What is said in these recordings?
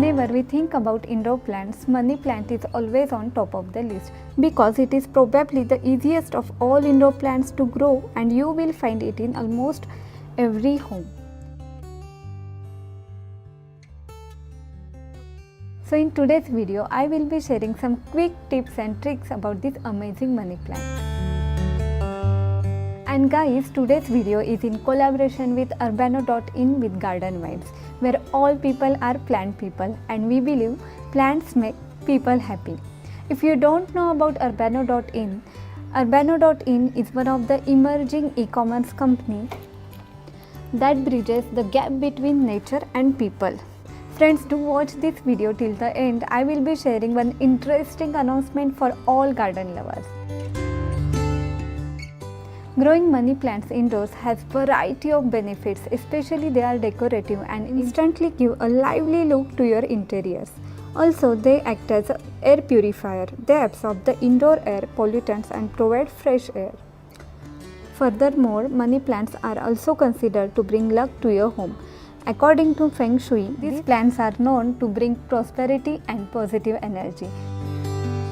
Whenever we think about indoor plants, money plant is always on top of the list because it is probably the easiest of all indoor plants to grow, and you will find it in almost every home. So in today's video, I will be sharing some quick tips and tricks about this amazing money plant. And guys, today's video is in collaboration with Urbano.in with Garden Vibes, where all people are plant people and we believe plants make people happy. If you don't know about Urbano.in, Urbano.in is one of the emerging e-commerce company that bridges the gap between nature and people. Friends, do watch this video till the end. I will be sharing one interesting announcement for all garden lovers. Growing money plants indoors has variety of benefits, especially they are decorative and instantly give a lively look to your interiors. Also, they act as an air purifier. They absorb the indoor air pollutants and provide fresh air. Furthermore, money plants are also considered to bring luck to your home. According to Feng Shui, these plants are known to bring prosperity and positive energy.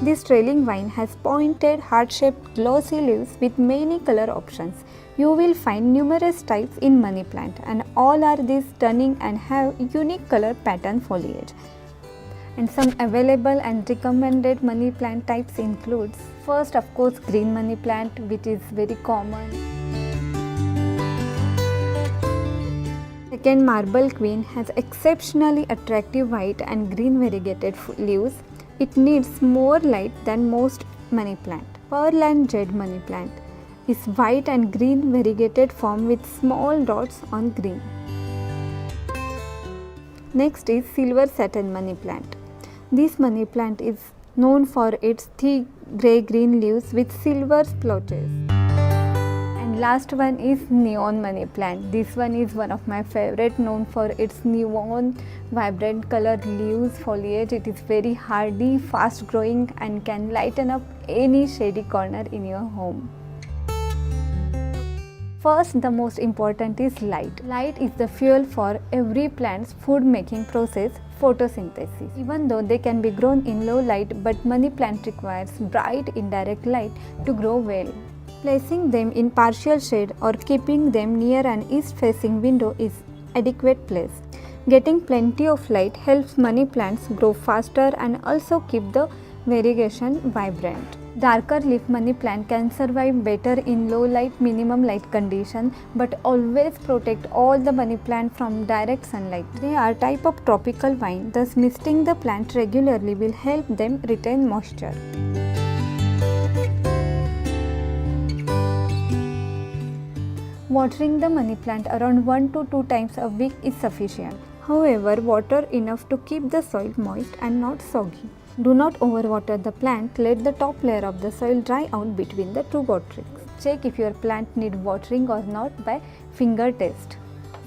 This trailing vine has pointed, heart-shaped, glossy leaves with many color options. You will find numerous types in money plant, and all are these stunning and have unique color pattern foliage. And some available and recommended money plant types includes, first of course, green money plant, which is very common. Second, marble queen has exceptionally attractive white and green variegated leaves. It needs more light than most money plant. Pearl and jade money plant is white and green variegated form with small dots on green. Next is silver satin money plant. This money plant is known for its thick grey-green leaves with silver splotches. And last one is neon money plant. This one is one of my favorite, known for its neon vibrant colored leaves, foliage. It is very hardy, fast growing and can lighten up any shady corner in your home. First, the most important is light. Light is the fuel for every plant's food making process, photosynthesis. Even though they can be grown in low light, but money plant requires bright indirect light to grow well. Placing them in partial shade or keeping them near an east-facing window is adequate place. Getting plenty of light helps money plants grow faster and also keep the variegation vibrant. Darker leaf money plant can survive better in low light, minimum light condition, but always protect all the money plant from direct sunlight. They are type of tropical vine, thus misting the plant regularly will help them retain moisture. Watering the money plant around 1 to 2 times a week is sufficient. However, water enough to keep the soil moist and not soggy. Do not overwater the plant. Let the top layer of the soil dry out between the two waterings. Check if your plant needs watering or not by finger test.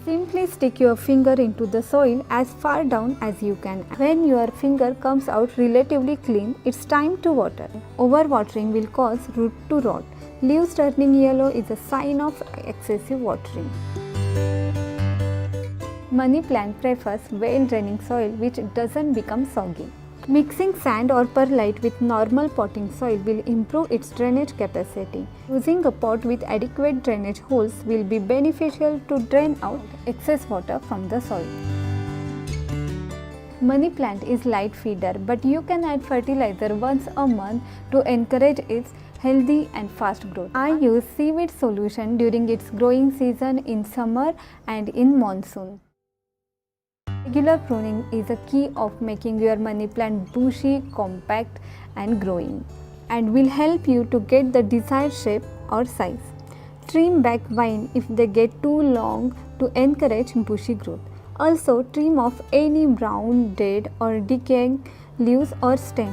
Simply stick your finger into the soil as far down as you can. When your finger comes out relatively clean, it's time to water. Overwatering will cause root to rot. Leaves turning yellow is a sign of excessive watering. Money plant prefers well-draining soil which doesn't become soggy. Mixing sand or perlite with normal potting soil will improve its drainage capacity. Using a pot with adequate drainage holes will be beneficial to drain out excess water from the soil. Money plant is light feeder, but you can add fertilizer once a month to encourage its healthy and fast growth. I use seaweed solution during its growing season in summer and in monsoon. Regular pruning is a key of making your money plant bushy, compact and growing, and will help you to get the desired shape or size. Trim back vine if they get too long to encourage bushy growth. Also, trim off any brown, dead or decaying leaves or stem.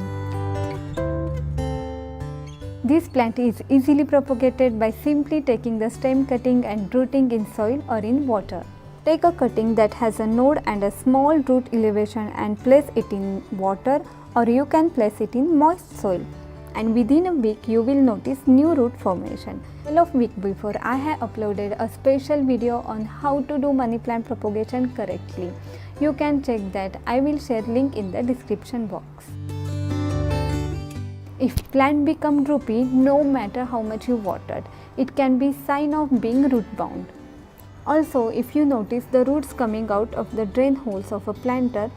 This plant is easily propagated by simply taking the stem cutting and rooting in soil or in water. Take a cutting that has a node and a small root elevation and place it in water, or you can place it in moist soil. And within a week you will notice new root formation. Couple of weeks before, I have uploaded a special video on how to do money plant propagation correctly. You can check that. I will share link in the description box. If plant become droopy, no matter how much you watered, it can be sign of being root bound. Also, if you notice the roots coming out of the drain holes of a planter,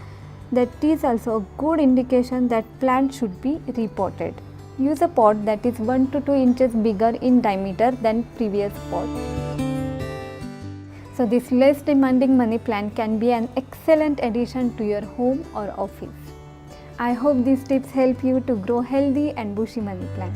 that is also a good indication that plant should be repotted. Use a pot that is 1 to 2 inches bigger in diameter than previous pot. So this less demanding money plant can be an excellent addition to your home or office. I hope these tips help you to grow healthy and bushy money plant.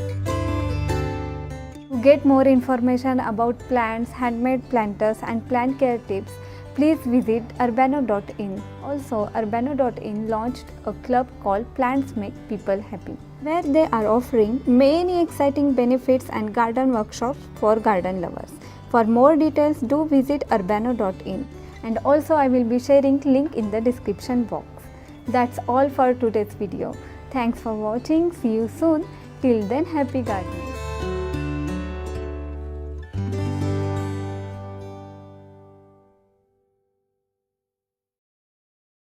To get more information about plants, handmade planters and plant care tips, please visit urbano.in. Also, urbano.in launched a club called Plants Make People Happy, where they are offering many exciting benefits and garden workshops for garden lovers. For more details, do visit urbano.in, and also I will be sharing link in the description box. That's all for today's video. Thanks for watching. See you soon. Till then, happy gardening.